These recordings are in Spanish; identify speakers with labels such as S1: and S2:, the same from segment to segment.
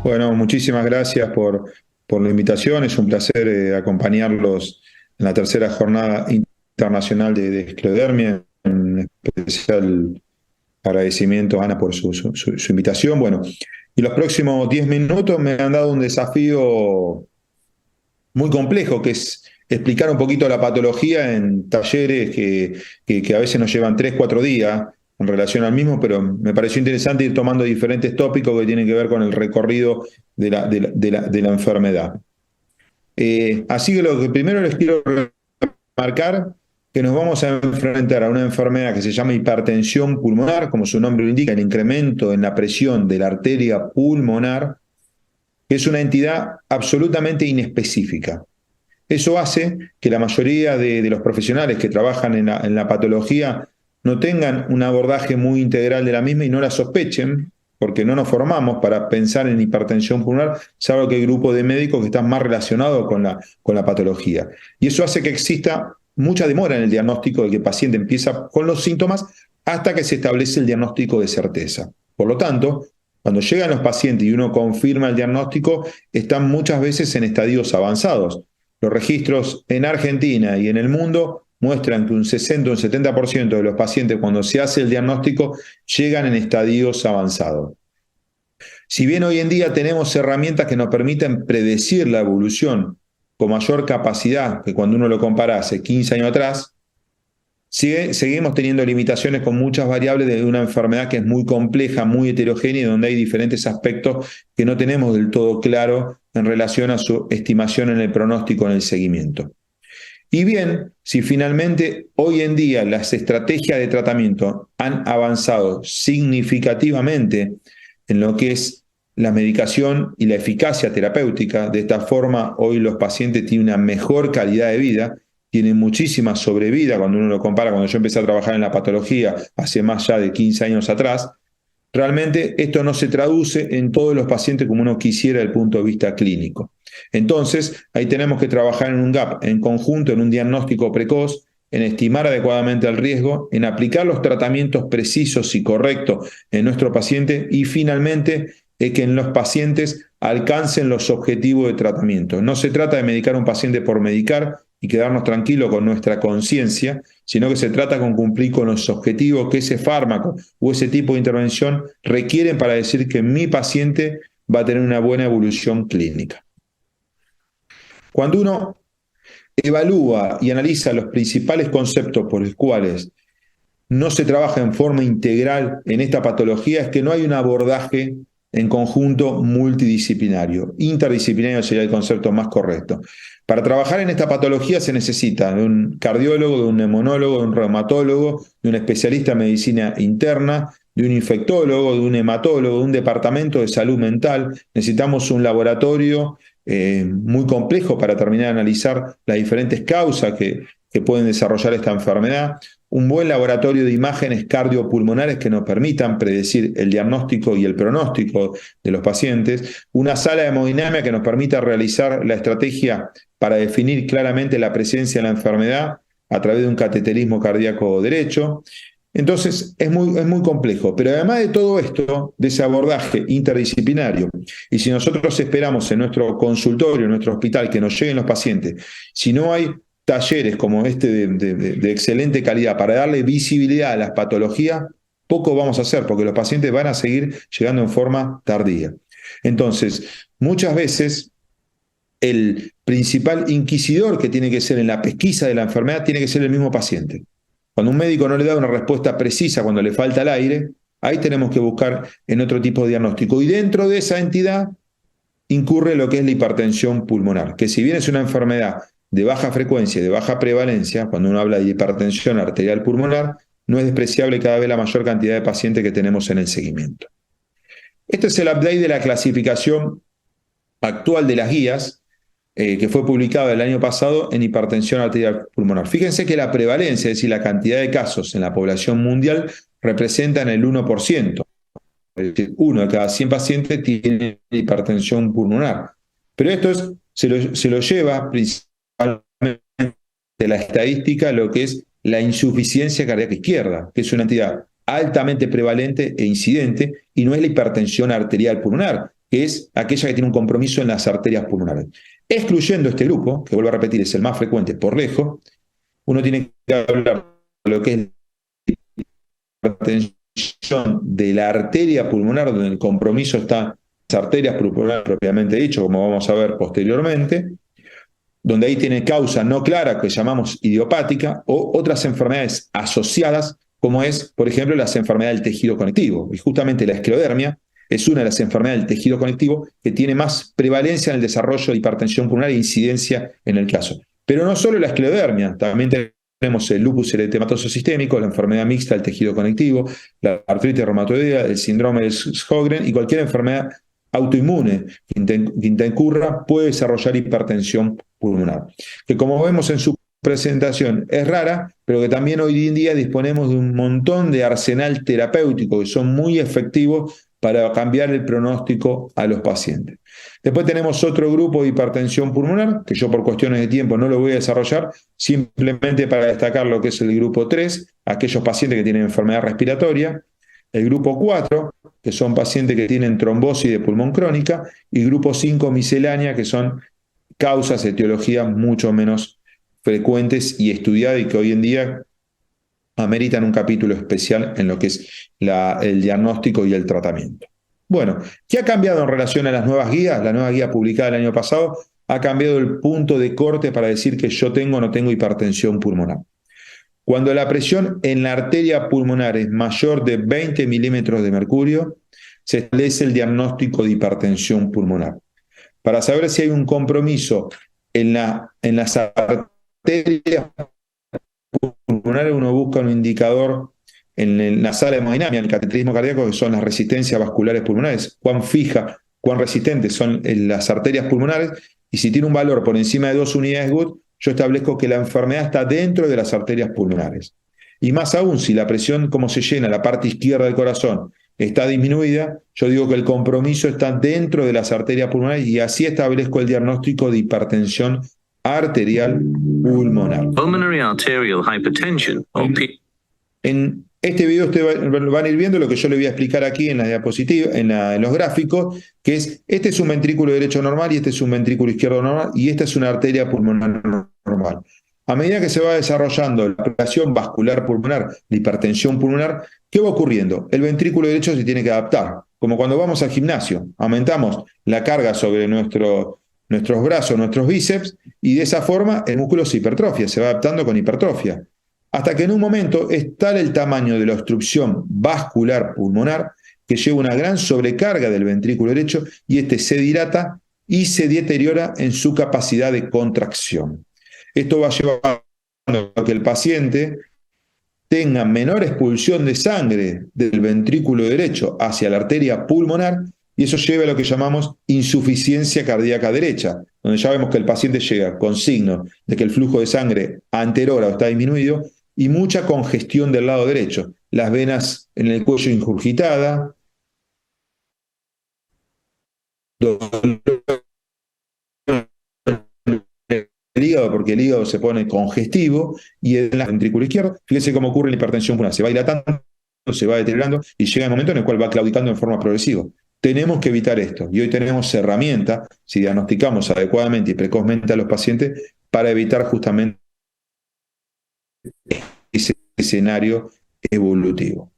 S1: Bueno, muchísimas gracias por la invitación. Es un placer acompañarlos en la tercera jornada internacional de esclerodermia. En especial agradecimiento, Ana, por su invitación. Bueno, y los próximos 10 minutos me han dado un desafío muy complejo, que es explicar un poquito la patología en talleres que a veces nos llevan 3, 4 días en relación al mismo, pero me pareció interesante ir tomando diferentes tópicos que tienen que ver con el recorrido de la enfermedad. Así que lo que primero les quiero remarcar que nos vamos a enfrentar a una enfermedad que se llama hipertensión pulmonar, como su nombre lo indica, el incremento en la presión de la arteria pulmonar, que es una entidad absolutamente inespecífica. Eso hace que la mayoría de los profesionales que trabajan en la patología no tengan un abordaje muy integral de la misma y no la sospechen, porque no nos formamos para pensar en hipertensión pulmonar, salvo que hay grupos de médicos que están más relacionados con la patología. Y eso hace que exista mucha demora en el diagnóstico de que el paciente empieza con los síntomas hasta que se establece el diagnóstico de certeza. Por lo tanto, cuando llegan los pacientes y uno confirma el diagnóstico, están muchas veces en estadios avanzados. Los registros en Argentina y en el mundo muestran que un 60 o un 70% de los pacientes, cuando se hace el diagnóstico, llegan en estadios avanzados. Si bien hoy en día tenemos herramientas que nos permiten predecir la evolución con mayor capacidad que cuando uno lo compara hace 15 años atrás, seguimos teniendo limitaciones con muchas variables de una enfermedad que es muy compleja, muy heterogénea y donde hay diferentes aspectos que no tenemos del todo claro en relación a su estimación en el pronóstico, en el seguimiento. Y bien, si finalmente hoy en día las estrategias de tratamiento han avanzado significativamente en lo que es la medicación y la eficacia terapéutica, de esta forma hoy los pacientes tienen una mejor calidad de vida, tienen muchísima sobrevida cuando uno lo compara, cuando yo empecé a trabajar en la patología hace más ya de 15 años atrás. Realmente esto no se traduce en todos los pacientes como uno quisiera desde el punto de vista clínico. Entonces, ahí tenemos que trabajar en un gap, en conjunto, en un diagnóstico precoz, en estimar adecuadamente el riesgo, en aplicar los tratamientos precisos y correctos en nuestro paciente y finalmente que en los pacientes alcancen los objetivos de tratamiento. No se trata de medicar a un paciente por medicar y quedarnos tranquilos con nuestra conciencia, sino que se trata con cumplir con los objetivos que ese fármaco o ese tipo de intervención requieren para decir que mi paciente va a tener una buena evolución clínica. Cuando uno evalúa y analiza los principales conceptos por los cuales no se trabaja en forma integral en esta patología, es que no hay un abordaje en conjunto multidisciplinario. Interdisciplinario sería el concepto más correcto. Para trabajar en esta patología se necesita de un cardiólogo, de un neumonólogo, de un reumatólogo, de un especialista en medicina interna, de un infectólogo, de un hematólogo, de un departamento de salud mental. Necesitamos un laboratorio muy complejo para terminar de analizar las diferentes causas que pueden desarrollar esta enfermedad, un buen laboratorio de imágenes cardiopulmonares que nos permitan predecir el diagnóstico y el pronóstico de los pacientes, una sala de hemodinamia que nos permita realizar la estrategia para definir claramente la presencia de la enfermedad a través de un cateterismo cardíaco derecho. Entonces es muy complejo, pero además de todo esto, de ese abordaje interdisciplinario, y si nosotros esperamos en nuestro consultorio, en nuestro hospital, que nos lleguen los pacientes, si no hay talleres como este de excelente calidad para darle visibilidad a las patologías, poco vamos a hacer, porque los pacientes van a seguir llegando en forma tardía. Entonces, muchas veces el principal inquisidor que tiene que ser en la pesquisa de la enfermedad tiene que ser el mismo paciente. Cuando un médico no le da una respuesta precisa cuando le falta el aire, ahí tenemos que buscar en otro tipo de diagnóstico. Y dentro de esa entidad incurre lo que es la hipertensión pulmonar, que si bien es una enfermedad de baja frecuencia y de baja prevalencia, cuando uno habla de hipertensión arterial pulmonar, no es despreciable cada vez la mayor cantidad de pacientes que tenemos en el seguimiento. Este es el update de la clasificación actual de las guías, que fue publicado el año pasado en hipertensión arterial pulmonar. Fíjense que la prevalencia, es decir, la cantidad de casos en la población mundial, representa en el 1%. Es decir, 1 de cada 100 pacientes tiene hipertensión pulmonar. Pero esto se lo lleva principalmente de la estadística lo que es la insuficiencia cardíaca izquierda, que es una entidad altamente prevalente e incidente, y no es la hipertensión arterial pulmonar, que es aquella que tiene un compromiso en las arterias pulmonares. Excluyendo este grupo, que vuelvo a repetir, es el más frecuente por lejos, uno tiene que hablar de lo que es la hipertensión de la arteria pulmonar, donde el compromiso está en las arterias pulmonares propiamente dicho, como vamos a ver posteriormente, donde ahí tiene causa no clara, que llamamos idiopática, o otras enfermedades asociadas, como es, por ejemplo, las enfermedades del tejido conectivo. Y justamente la esclerodermia es una de las enfermedades del tejido conectivo que tiene más prevalencia en el desarrollo de hipertensión pulmonar e incidencia en el caso. Pero no solo la esclerodermia, también tenemos el lupus eritematoso sistémico, la enfermedad mixta del tejido conectivo, la artritis reumatoidea, el síndrome de Sjögren y cualquier enfermedad autoinmune que intercurra puede desarrollar hipertensión pulmonar, que como vemos en su presentación es rara, pero que también hoy en día disponemos de un montón de arsenal terapéutico que son muy efectivos para cambiar el pronóstico a los pacientes. Después tenemos otro grupo de hipertensión pulmonar, que yo por cuestiones de tiempo no lo voy a desarrollar, simplemente para destacar lo que es el grupo 3, aquellos pacientes que tienen enfermedad respiratoria, el grupo 4, que son pacientes que tienen trombosis de pulmón crónica, y grupo 5, miscelánea, que son causas, etiologías mucho menos frecuentes y estudiadas y que hoy en día ameritan un capítulo especial en lo que es el diagnóstico y el tratamiento. Bueno, ¿qué ha cambiado en relación a las nuevas guías? La nueva guía publicada el año pasado ha cambiado el punto de corte para decir que yo tengo o no tengo hipertensión pulmonar. Cuando la presión en la arteria pulmonar es mayor de 20 milímetros de mercurio, se establece el diagnóstico de hipertensión pulmonar. Para saber si hay un compromiso en las arterias pulmonares, uno busca un indicador en la sala de hemodinamia, en el cateterismo cardíaco, que son las resistencias vasculares pulmonares, cuán fija, cuán resistentes son las arterias pulmonares, y si tiene un valor por encima de 2 unidades Wood, yo establezco que la enfermedad está dentro de las arterias pulmonares. Y más aún, si la presión, como se llena la parte izquierda del corazón, está disminuida, yo digo que el compromiso está dentro de las arterias pulmonares y así establezco el diagnóstico de hipertensión arterial pulmonar.
S2: Pulmonary arterial hypertension,
S1: en este video ustedes van a ir viendo lo que yo le voy a explicar aquí en la diapositiva, en los gráficos, que es, este es un ventrículo derecho normal y este es un ventrículo izquierdo normal y esta es una arteria pulmonar normal. A medida que se va desarrollando la presión vascular pulmonar, la hipertensión pulmonar, ¿qué va ocurriendo? El ventrículo derecho se tiene que adaptar, como cuando vamos al gimnasio, aumentamos la carga sobre nuestros brazos, nuestros bíceps, y de esa forma el músculo se hipertrofia, se va adaptando con hipertrofia. Hasta que en un momento es tal el tamaño de la obstrucción vascular pulmonar que lleva una gran sobrecarga del ventrículo derecho y este se dilata y se deteriora en su capacidad de contracción. Esto va a llevar a que el paciente tenga menor expulsión de sangre del ventrículo derecho hacia la arteria pulmonar y eso lleva a lo que llamamos insuficiencia cardíaca derecha, donde ya vemos que el paciente llega con signos de que el flujo de sangre anterora está disminuido y mucha congestión del lado derecho, las venas en el cuello ingurgitadas, el hígado, porque el hígado se pone congestivo, y en la ventrículo izquierdo, fíjense cómo ocurre en la hipertensión pulmonar, se va dilatando, se va deteriorando, y llega el momento en el cual va claudicando en forma progresiva. Tenemos que evitar esto, y hoy tenemos herramientas, si diagnosticamos adecuadamente y precozmente a los pacientes, para evitar justamente ese escenario evolutivo.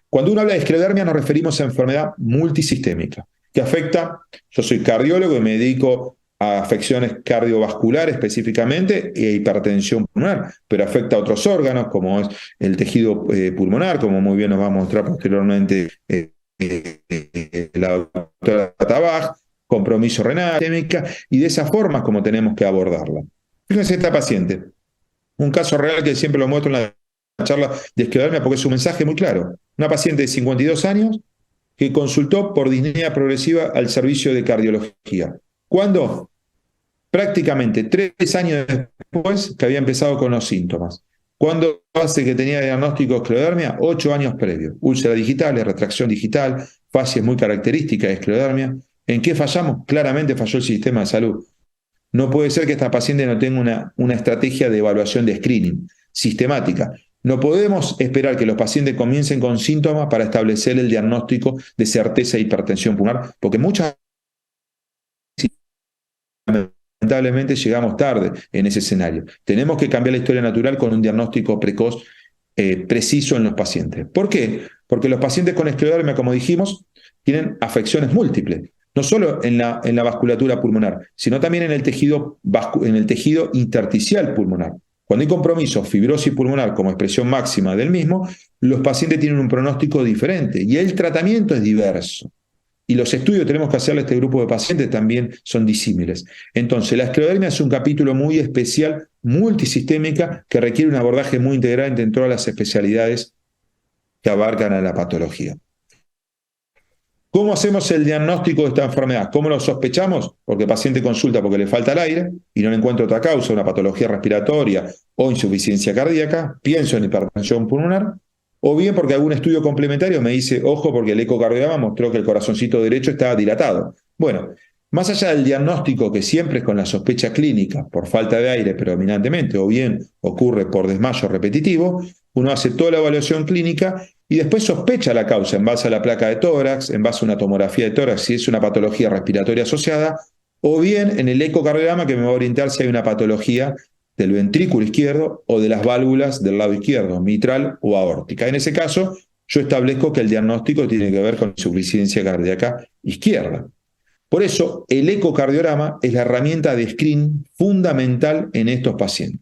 S1: Cuando uno habla de esclerodermia nos referimos a enfermedad multisistémica, que afecta, yo soy cardiólogo y me dedico a afecciones cardiovasculares específicamente e hipertensión pulmonar, pero afecta a otros órganos como es el tejido pulmonar, como muy bien nos va a mostrar posteriormente la doctora Tabaj, compromiso renal, sistémica, y de esa forma como tenemos que abordarla. Fíjense esta paciente, un caso real que siempre lo muestro en la charla de esclerodermia porque es un mensaje muy claro. Una paciente de 52 años que consultó por disnea progresiva al servicio de cardiología. ¿Cuándo? Prácticamente 3 años después que había empezado con los síntomas. ¿Cuándo hace que tenía diagnóstico de esclerodermia? 8 años previos. Úlcera digital, retracción digital, fase muy característica de esclerodermia. ¿En qué fallamos? Claramente falló el sistema de salud. No puede ser que esta paciente no tenga una estrategia de evaluación de screening sistemática. No podemos esperar que los pacientes comiencen con síntomas para establecer el diagnóstico de certeza de hipertensión pulmonar, porque muchas lamentablemente llegamos tarde en ese escenario. Tenemos que cambiar la historia natural con un diagnóstico precoz preciso en los pacientes. ¿Por qué? Porque los pacientes con esclerodermia, como dijimos, tienen afecciones múltiples, no solo en la vasculatura pulmonar, sino también en el tejido intersticial pulmonar. Cuando hay compromiso, fibrosis pulmonar como expresión máxima del mismo, los pacientes tienen un pronóstico diferente y el tratamiento es diverso. Y los estudios que tenemos que hacerle a este grupo de pacientes también son disímiles. Entonces, la esclerodermia es un capítulo muy especial, multisistémica, que requiere un abordaje muy integral entre todas las especialidades que abarcan a la patología. ¿Cómo hacemos el diagnóstico de esta enfermedad? ¿Cómo lo sospechamos? Porque el paciente consulta porque le falta el aire y no le encuentra otra causa, una patología respiratoria o insuficiencia cardíaca, pienso en hipertensión pulmonar, o bien porque algún estudio complementario me dice, ojo, porque el ecocardiograma mostró que el corazoncito derecho estaba dilatado. Bueno, más allá del diagnóstico, que siempre es con la sospecha clínica, por falta de aire predominantemente, o bien ocurre por desmayo repetitivo, uno hace toda la evaluación clínica y después sospecha la causa en base a la placa de tórax, en base a una tomografía de tórax, si es una patología respiratoria asociada, o bien en el ecocardiograma que me va a orientar si hay una patología del ventrículo izquierdo o de las válvulas del lado izquierdo, mitral o aórtica. En ese caso, yo establezco que el diagnóstico tiene que ver con insuficiencia cardíaca izquierda. Por eso, el ecocardiograma es la herramienta de screening fundamental en estos pacientes.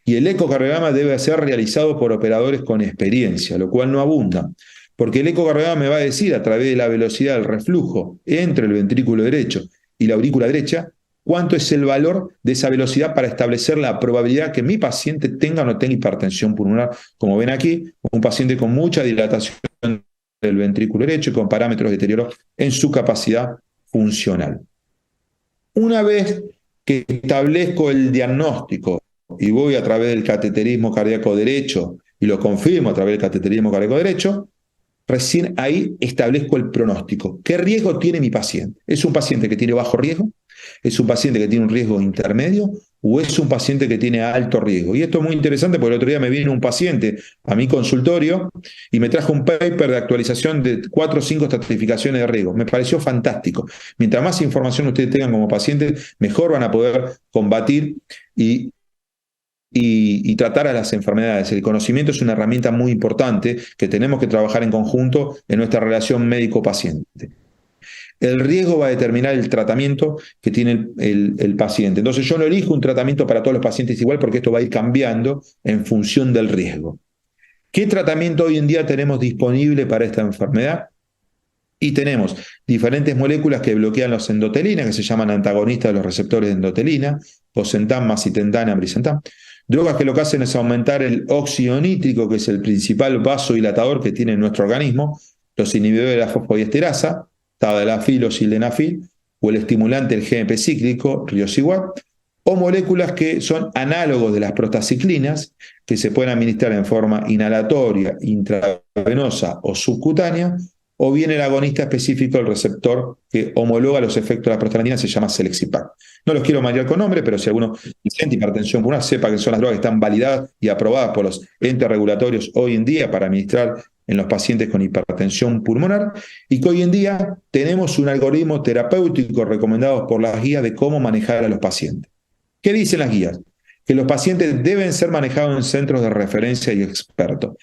S1: Y el ecocardiograma debe ser realizado por operadores con experiencia, lo cual no abunda, porque el ecocardiograma me va a decir a través de la velocidad del reflujo entre el ventrículo derecho y la aurícula derecha, cuánto es el valor de esa velocidad para establecer la probabilidad que mi paciente tenga o no tenga hipertensión pulmonar. Como ven aquí, un paciente con mucha dilatación del ventrículo derecho y con parámetros de deterioro en su capacidad funcional. Una vez que establezco el diagnóstico y voy a través del cateterismo cardíaco derecho y lo confirmo a través del cateterismo cardíaco derecho, recién ahí establezco el pronóstico. ¿Qué riesgo tiene mi paciente? ¿Es un paciente que tiene bajo riesgo? ¿Es un paciente que tiene un riesgo intermedio? ¿O es un paciente que tiene alto riesgo? Y esto es muy interesante porque el otro día me vino un paciente a mi consultorio y me trajo un paper de actualización de 4 o 5 estratificaciones de riesgo. Me pareció fantástico. Mientras más información ustedes tengan como pacientes, mejor van a poder combatir y tratar a las enfermedades. El conocimiento es una herramienta muy importante que tenemos que trabajar en conjunto en nuestra relación médico-paciente. El riesgo va a determinar el tratamiento que tiene el paciente. Entonces yo no elijo un tratamiento para todos los pacientes igual porque esto va a ir cambiando en función del riesgo. ¿Qué tratamiento hoy en día tenemos disponible para esta enfermedad? Y tenemos diferentes moléculas que bloquean los endotelinas, que se llaman antagonistas de los receptores de endotelina, bosentan, macitentan, ambrisentan. Drogas que lo que hacen es aumentar el óxido nítrico, que es el principal vasodilatador que tiene nuestro organismo, los inhibidores de la fosfodiesterasa, tadalafil o sildenafil, o el estimulante del GNP cíclico, riociguat, o moléculas que son análogos de las prostaciclinas, que se pueden administrar en forma inhalatoria, intravenosa o subcutánea, o bien el agonista específico del receptor que homologa los efectos de la prostaglandina, se llama Celexipac. No los quiero marear con nombre, pero si alguno siente hipertensión pulmonar, sepa que son las drogas que están validadas y aprobadas por los entes regulatorios hoy en día para administrar en los pacientes con hipertensión pulmonar, y que hoy en día tenemos un algoritmo terapéutico recomendado por las guías de cómo manejar a los pacientes. ¿Qué dicen las guías? Que los pacientes deben ser manejados en centros de referencia y expertos.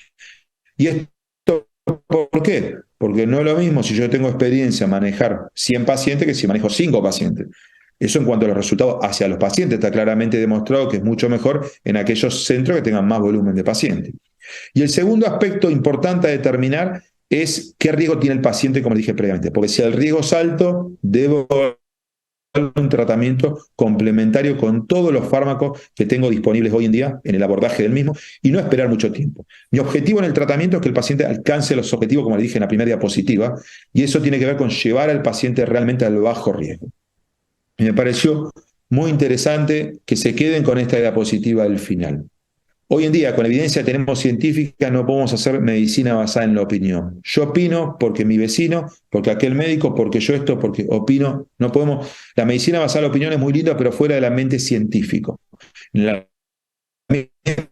S1: ¿Y esto por qué? Porque no es lo mismo si yo tengo experiencia en manejar 100 pacientes que si manejo 5 pacientes. Eso en cuanto a los resultados hacia los pacientes está claramente demostrado que es mucho mejor en aquellos centros que tengan más volumen de pacientes. Y el segundo aspecto importante a determinar es qué riesgo tiene el paciente, como dije previamente, porque si el riesgo es alto, debo un tratamiento complementario con todos los fármacos que tengo disponibles hoy en día en el abordaje del mismo y no esperar mucho tiempo. Mi objetivo en el tratamiento es que el paciente alcance los objetivos, como le dije en la primera diapositiva, y eso tiene que ver con llevar al paciente realmente al bajo riesgo. Y me pareció muy interesante que se queden con esta diapositiva al final. Hoy en día, con la evidencia que tenemos científica, no podemos hacer medicina basada en la opinión. Yo opino porque mi vecino, porque aquel médico, porque yo esto, porque opino. No podemos. La medicina basada en la opinión es muy linda, pero fuera del ambiente científico. En el ambiente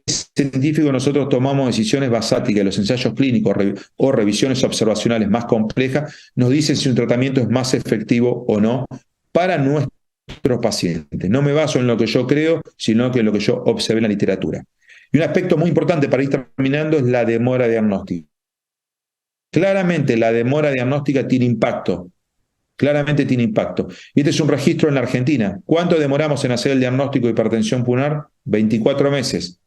S1: científico nosotros tomamos decisiones basadas en que los ensayos clínicos o revisiones observacionales más complejas nos dicen si un tratamiento es más efectivo o no para nuestro otros pacientes. No me baso en lo que yo creo, sino que en lo que yo observé en la literatura. Y un aspecto muy importante para ir terminando es la demora diagnóstica. Claramente la demora diagnóstica tiene impacto. Claramente tiene impacto. Y este es un registro en la Argentina. ¿Cuánto demoramos en hacer el diagnóstico de hipertensión pulmonar? 24 meses.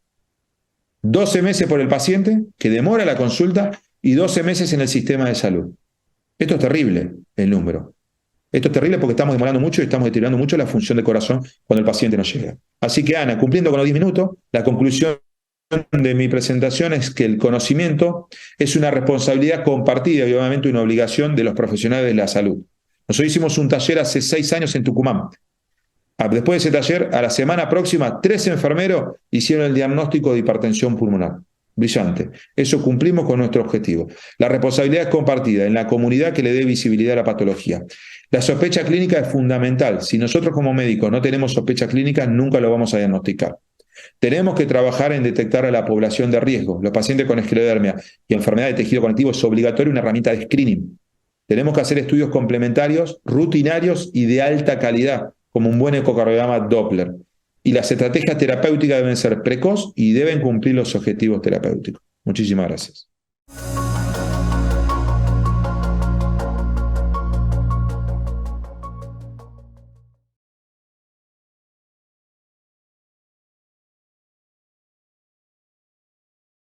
S1: 12 meses por el paciente, que demora la consulta, y 12 meses en el sistema de salud. Esto es terrible, el número. Esto es terrible porque estamos demorando mucho y estamos deteriorando mucho la función del corazón cuando el paciente no llega. Así que, Ana, cumpliendo con los 10 minutos, la conclusión de mi presentación es que el conocimiento es una responsabilidad compartida y obviamente una obligación de los profesionales de la salud. Nosotros hicimos un taller hace 6 años en Tucumán. Después de ese taller, a la semana próxima, 3 enfermeros hicieron el diagnóstico de hipertensión pulmonar. Brillante. Eso cumplimos con nuestro objetivo. La responsabilidad es compartida en la comunidad que le dé visibilidad a la patología. La sospecha clínica es fundamental. Si nosotros como médicos no tenemos sospecha clínica, nunca lo vamos a diagnosticar. Tenemos que trabajar en detectar a la población de riesgo. Los pacientes con esclerodermia y enfermedad de tejido conectivo es obligatorio una herramienta de screening. Tenemos que hacer estudios complementarios, rutinarios y de alta calidad, como un buen ecocardiograma Doppler. Y las estrategias terapéuticas deben ser precoz y deben cumplir los objetivos terapéuticos. Muchísimas gracias.